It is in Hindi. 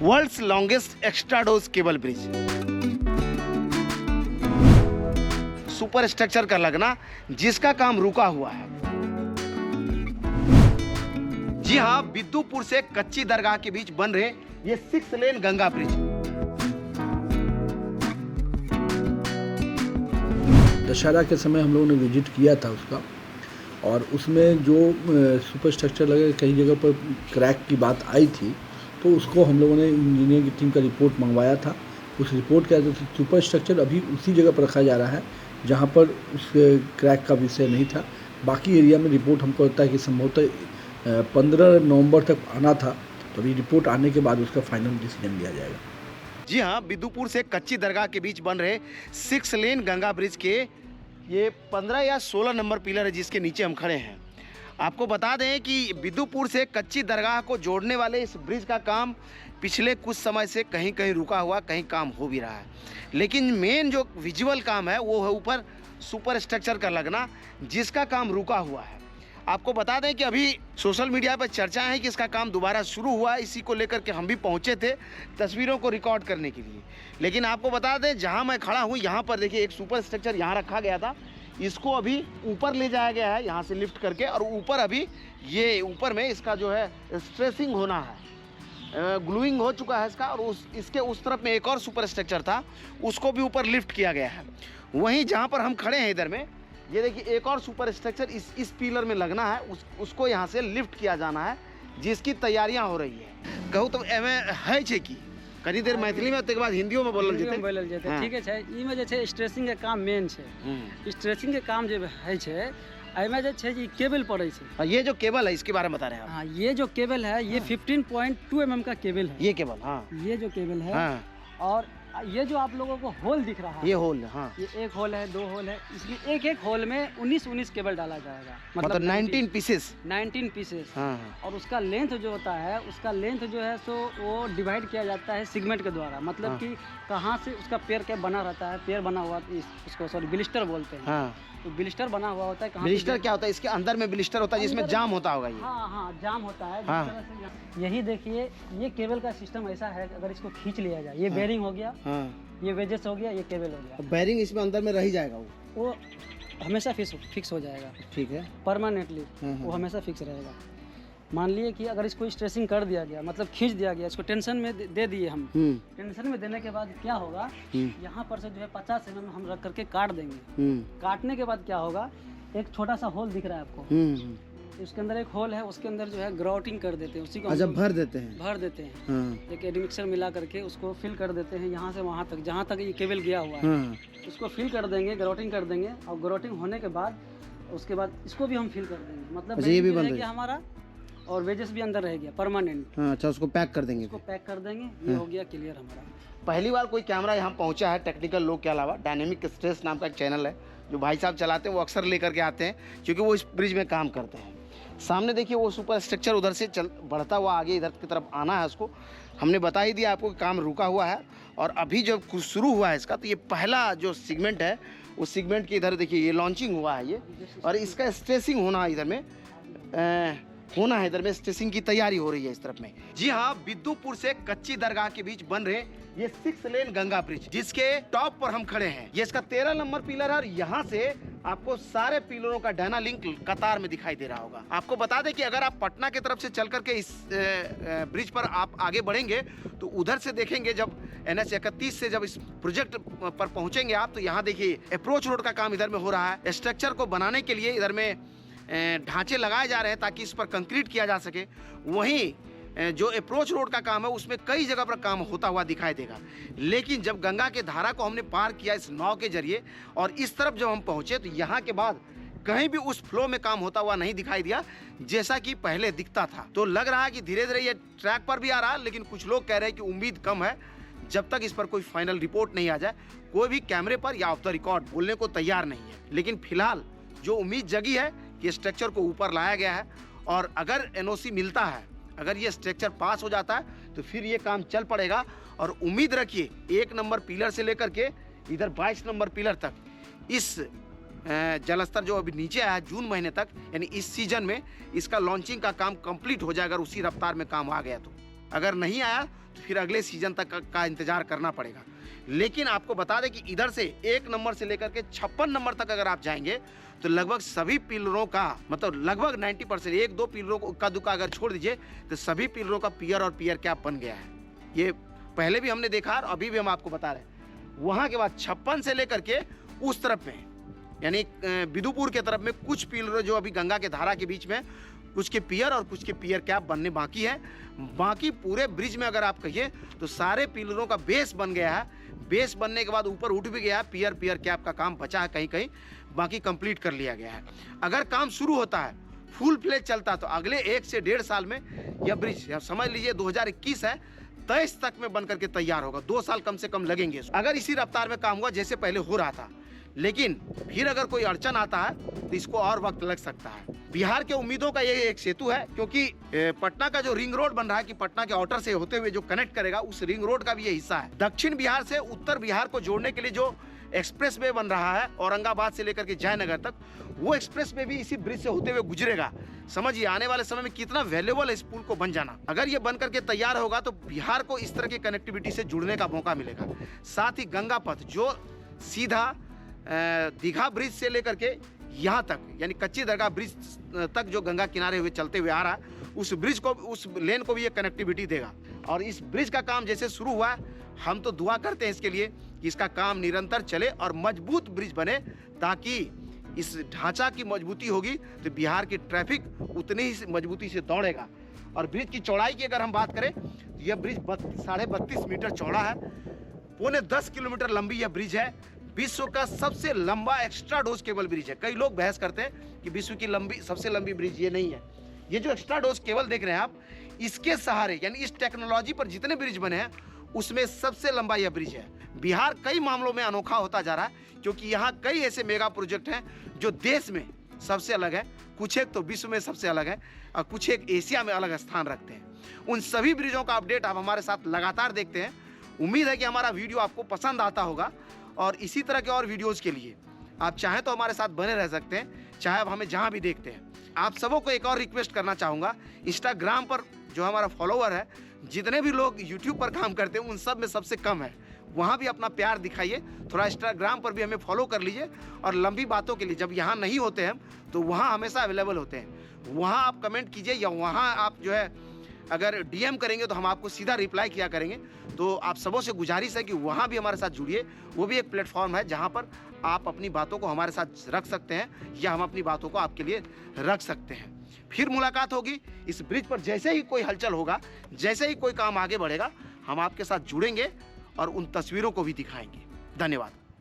World's longest extradosed cable bridge. Superstructure का लगना जिसका काम रुका हुआ है। जी हाँ, बिद्दुपुर से कच्ची दरगाह के बीच बन रहे ये 6 लेन गंगा ब्रिज। दशहरा के समय हम लोगों ने विजिट किया था उसका, और उसमें जो सुपर स्ट्रक्चर लगे कई जगह पर क्रैक की बात आई थी, तो उसको हम लोगों ने इंजीनियर की टीम का रिपोर्ट मंगवाया था। उस रिपोर्ट के आधार से सुपर स्ट्रक्चर अभी उसी जगह पर रखा जा रहा है जहां पर उस क्रैक का विषय नहीं था। बाकी एरिया में रिपोर्ट हमको लगता है कि संभवतः 15 नवंबर तक आना था, तो अभी रिपोर्ट आने के बाद उसका फाइनल डिसीजन लिया जाएगा। जी हाँ, बिद्दुपुर से कच्ची दरगाह के बीच बन रहे 6 लेन गंगा ब्रिज के ये 15 या 16 नंबर पिलर है जिसके नीचे हम खड़े हैं। आपको बता दें कि बिद्दुपुर से कच्ची दरगाह को जोड़ने वाले इस ब्रिज का काम पिछले कुछ समय से कहीं कहीं रुका हुआ, कहीं काम हो भी रहा है, लेकिन मेन जो विजुअल काम है वो है ऊपर सुपर स्ट्रक्चर का लगना जिसका काम रुका हुआ है। आपको बता दें कि अभी सोशल मीडिया पर चर्चा है कि इसका काम दोबारा शुरू हुआ है। इसी को लेकर के हम भी पहुंचे थे तस्वीरों को रिकॉर्ड करने के लिए। लेकिन आपको बता दें जहां मैं खड़ा हूं यहाँ पर देखिए एक सुपर स्ट्रक्चर यहाँ रखा गया था, इसको अभी ऊपर ले जाया गया है यहाँ से लिफ्ट करके, और ऊपर अभी ये ऊपर में इसका जो है स्ट्रेसिंग होना है, ग्लूइंग हो चुका है इसका, और इसके उस तरफ में एक और सुपर स्ट्रक्चर था उसको भी ऊपर लिफ्ट किया गया है। वहीं जहाँ पर हम खड़े हैं इधर में ये देखिए एक और सुपर स्ट्रक्चर इस पिलर में लगना है, उसको यहाँ से लिफ्ट किया जाना है जिसकी तैयारियाँ हो रही है। कहूँ तो एमे है छे कि कनी देर मैथिली में, बाद हिंदियों में बोलल जेतै। हाँ। ठीक है, इमे जे छे स्ट्रेसिंग के काम मेन छे। स्ट्रेसिंग के काम जे है छे, एमे जे छे केबल पड़े छे। ये जो केबल है इसके बारे में बता रहे हैं आप। हाँ, ये जो केबल है ये 15.2 mm का केबल है। ये केबल, हाँ, ये जो केबल है। हाँ। और ये जो आप लोगों को होल दिख रहा है, ये होल, हाँ, ये एक होल है, 2 होल है, इसलिए एक होल में 19 केबल डाला जाएगा, मतलब 19 पीसेस। 19 पीसेस। हाँ। और उसका लेंथ जो होता है, उसका लेंथ जो है सो वो डिवाइड किया जाता है सेगमेंट के द्वारा, मतलब कि कहाँ से उसका पेड़ के बना रहता है, पेड़ बना हुआ उसको सॉरी ब्लिस्टर बोलते हैं। हाँ। तो ब्लिस्टर बना हुआ होता है। ब्लिस्टर क्या होता है? इसके अंदर में ब्लिस्टर होता है जिसमें जाम होता होगा ये। हाँ हाँ, जाम होता है। हाँ। जिस तरह से यही देखिए, ये केबल का सिस्टम ऐसा है, अगर इसको खींच लिया जाए, ये बेरिंग हो गया, ये वेजेस हो गया, ये केबल हो गया। बेरिंग इसमें अंदर में रह ही जाएगा, वो हमेशा फिक्स हो जाएगा। ठीक है, परमानेंटली वो हमेशा फिक्स रहेगा। मान लिए कि अगर इसको स्ट्रेसिंग कर दिया गया, मतलब खींच दिया गया, इसको टेंशन में दे दिए हम, टेंशन में देने के बाद क्या होगा, यहाँ पर से जो है 50 mm हम रख करके काट देंगे। काटने के बाद क्या होगा, एक छोटा सा होल दिख रहा है आपको, उसके अंदर एक होल है, उसके अंदर जो है ग्राउटिंग कर देते हैं, उसी को भर देते हैं। एक एडमिक्सर मिला करके उसको फिल कर देते हैं, यहाँ से वहाँ तक जहाँ तक ये केबल गया हुआ है उसको फिल कर देंगे, ग्राउटिंग कर देंगे, और ग्राउटिंग होने के बाद उसके बाद इसको भी हम फिल कर देंगे, मतलब ये भी बन गया हमारा, और वेजेस भी अंदर रह गया परमानेंट। अच्छा, उसको पैक कर देंगे। इसको पैक कर देंगे, ये हो गया क्लियर हमारा। पहली बार कोई कैमरा यहाँ पहुँचा है टेक्निकल लोग के अलावा। डायनेमिक स्ट्रेस नाम का एक चैनल है जो भाई साहब चलाते हैं, वो अक्सर लेकर के आते हैं क्योंकि वो इस ब्रिज में काम करते हैं। सामने देखिए वो सुपर स्ट्रक्चर उधर से बढ़ता हुआ आगे इधर की तरफ आना है। उसको हमने बता ही दिया आपको, काम रुका हुआ है, और अभी जब कुछ शुरू हुआ है इसका, तो ये पहला जो सेगमेंट है उस सेगमेंट के इधर देखिए ये लॉन्चिंग हुआ है ये, और इसका स्ट्रेसिंग होना इधर में इधर में स्ट्रेसिंग की तैयारी हो रही है इस तरफ में। जी हाँ, बिद्दुपुर से कच्ची दरगाह के बीच बन रहे ये 6 लेन गंगा ब्रिज जिसके टॉप पर हम खड़े हैं। ये इसका 13 नंबर पिलर है, और यहाँ से आपको सारे पिलरों का डायना लिंक कतार में दिखाई दे रहा होगा। आपको बता दें कि अगर आप पटना की तरफ से चल करके इस ब्रिज पर आप आगे बढ़ेंगे तो उधर से देखेंगे, जब NH 31 से जब इस प्रोजेक्ट पर पहुंचेंगे आप, तो यहाँ देखिए अप्रोच रोड का काम इधर में हो रहा है। स्ट्रक्चर को बनाने के लिए इधर में ढांचे लगाए जा रहे हैं ताकि इस पर कंक्रीट किया जा सके। वहीं जो अप्रोच रोड का काम है उसमें कई जगह पर काम होता हुआ दिखाई देगा। लेकिन जब गंगा के धारा को हमने पार किया इस नाव के जरिए और इस तरफ जब हम पहुंचे, तो यहाँ के बाद कहीं भी उस फ्लो में काम होता हुआ नहीं दिखाई दिया जैसा कि पहले दिखता था। तो लग रहा है कि धीरे धीरे ये ट्रैक पर भी आ रहा है, लेकिन कुछ लोग कह रहे हैं कि उम्मीद कम है। जब तक इस पर कोई फाइनल रिपोर्ट नहीं आ जाए, कोई भी कैमरे पर या ऑफ द रिकॉर्ड बोलने को तैयार नहीं है। लेकिन फिलहाल जो उम्मीद जगी है कि स्ट्रक्चर को ऊपर लाया गया है, और अगर NOC मिलता है, अगर ये स्ट्रक्चर पास हो जाता है, तो फिर ये काम चल पड़ेगा। और उम्मीद रखिए 1 नंबर पिलर से लेकर के इधर 22 नंबर पिलर तक इस जलस्तर जो अभी नीचे आया है जून महीने तक, यानी इस सीजन में इसका लॉन्चिंग का काम कंप्लीट हो जाएगा। अगर उसी रफ्तार में काम आ गया तो, अगर नहीं आया तो फिर अगले सीजन तक का इंतज़ार करना पड़ेगा। लेकिन आपको बता दें कि इधर से 1 नंबर से लेकर के 56 नंबर तक अगर आप जाएंगे तो लगभग सभी पिलरों का, मतलब लगभग 90%, 1-2 पिलरों का दुका अगर छोड़ दीजिए तो सभी पिलरों का पियर और पियर कैप बन गया है। ये पहले भी हमने देखा और अभी भी हम आपको बता रहे हैं। वहाँ के बाद 56 से लेकर के उस तरफ में, यानी बिदुपुर के तरफ में कुछ पिलर जो अभी गंगा के धारा के बीच में, कुछ के पियर और कुछ के पियर कैप बनने बाकी है। बाकी पूरे ब्रिज में अगर आप कहिए तो सारे पिलरों का बेस बन गया है। बेस बनने के बाद ऊपर उठ भी गया है, पियर कैप का काम बचा है कहीं कहीं, बाकी कंप्लीट कर लिया गया है। अगर काम शुरू होता है, फुल फ्लेज चलता, तो अगले 1 से 1.5 साल में यह ब्रिज, समझ लीजिए 2021 है, 23 तक में बन करके तैयार होगा। 2 साल कम से कम लगेंगे अगर इसी रफ्तार में काम हुआ जैसे पहले हो रहा था। लेकिन फिर अगर कोई अड़चन आता है तो इसको और वक्त लग सकता है। बिहार के उम्मीदों का ये एक सेतु है, क्योंकि पटना का जो रिंग रोड बन रहा है कि पटना के आउटर से होते हुए जो कनेक्ट करेगा, उस रिंग रोड का भी ये हिस्सा है। दक्षिण बिहार से उत्तर बिहार को जोड़ने के लिए जो एक्सप्रेस वे बन रहा है औरंगाबाद से लेकर के जयनगर तक, वो एक्सप्रेस वे भी इसी ब्रिज से होते हुए गुजरेगा। समझिए आने वाले समय में कितना वैल्यूएबल है इस पुल को बन जाना। अगर ये बन करके तैयार होगा तो बिहार को इस तरह की कनेक्टिविटी से जुड़ने का मौका मिलेगा। साथ ही गंगा पथ जो सीधा दीघा ब्रिज से लेकर के यहाँ तक, यानी कच्ची दरगाह ब्रिज तक जो गंगा किनारे हुए चलते हुए आ रहा है, उस ब्रिज को, उस लेन को भी ये कनेक्टिविटी देगा। और इस ब्रिज का काम जैसे शुरू हुआ है, हम तो दुआ करते हैं इसके लिए कि इसका काम निरंतर चले और मजबूत ब्रिज बने, ताकि इस ढांचा की मजबूती होगी तो बिहार की ट्रैफिक उतनी ही मजबूती से दौड़ेगा। और ब्रिज की चौड़ाई की अगर हम बात करें तो यह ब्रिज 32.5 मीटर चौड़ा है, 10.25 किलोमीटर लंबी यह ब्रिज है। विश्व का सबसे लंबा एक्स्ट्रा डोज केबल ब्रिज है। कई लोग बहस करते हैं कि विश्व की सबसे लंबी ब्रिज ये नहीं है। ये जो एक्स्ट्रा डोज केबल देख रहे हैं आप, इसके सहारे, यानी इस टेक्नोलॉजी पर जितने ब्रिज बने हैं उसमें सबसे लंबा यह ब्रिज है। बिहार कई मामलों में अनोखा होता जा रहा है, क्योंकि यहाँ कई ऐसे मेगा प्रोजेक्ट हैं जो देश में सबसे अलग है, कुछ एक तो विश्व में सबसे अलग है और कुछ एक एशिया में अलग स्थान रखते हैं। उन सभी ब्रिजों का अपडेट आप हमारे साथ लगातार देखते हैं। उम्मीद है कि हमारा वीडियो आपको पसंद आता होगा और इसी तरह के और वीडियोज़ के लिए आप चाहें तो हमारे साथ बने रह सकते हैं, चाहे आप हमें जहाँ भी देखते हैं। आप सबों को एक और रिक्वेस्ट करना चाहूँगा, इंस्टाग्राम पर जो हमारा फॉलोवर है, जितने भी लोग यूट्यूब पर काम करते हैं उन सब में सबसे कम है, वहाँ भी अपना प्यार दिखाइए। थोड़ा इंस्टाग्राम पर भी हमें फॉलो कर लीजिए और लंबी बातों के लिए जब यहाँ नहीं होते हैं तो वहाँ हमेशा अवेलेबल होते हैं, वहाँ आप कमेंट कीजिए या वहाँ आप जो है अगर डीएम करेंगे तो हम आपको सीधा रिप्लाई किया करेंगे। तो आप सबों से गुजारिश है कि वहाँ भी हमारे साथ जुड़िए। वो भी एक प्लेटफॉर्म है जहाँ पर आप अपनी बातों को हमारे साथ रख सकते हैं या हम अपनी बातों को आपके लिए रख सकते हैं। फिर मुलाकात होगी इस ब्रिज पर। जैसे ही कोई हलचल होगा, जैसे ही कोई काम आगे बढ़ेगा, हम आपके साथ जुड़ेंगे और उन तस्वीरों को भी दिखाएंगे। धन्यवाद।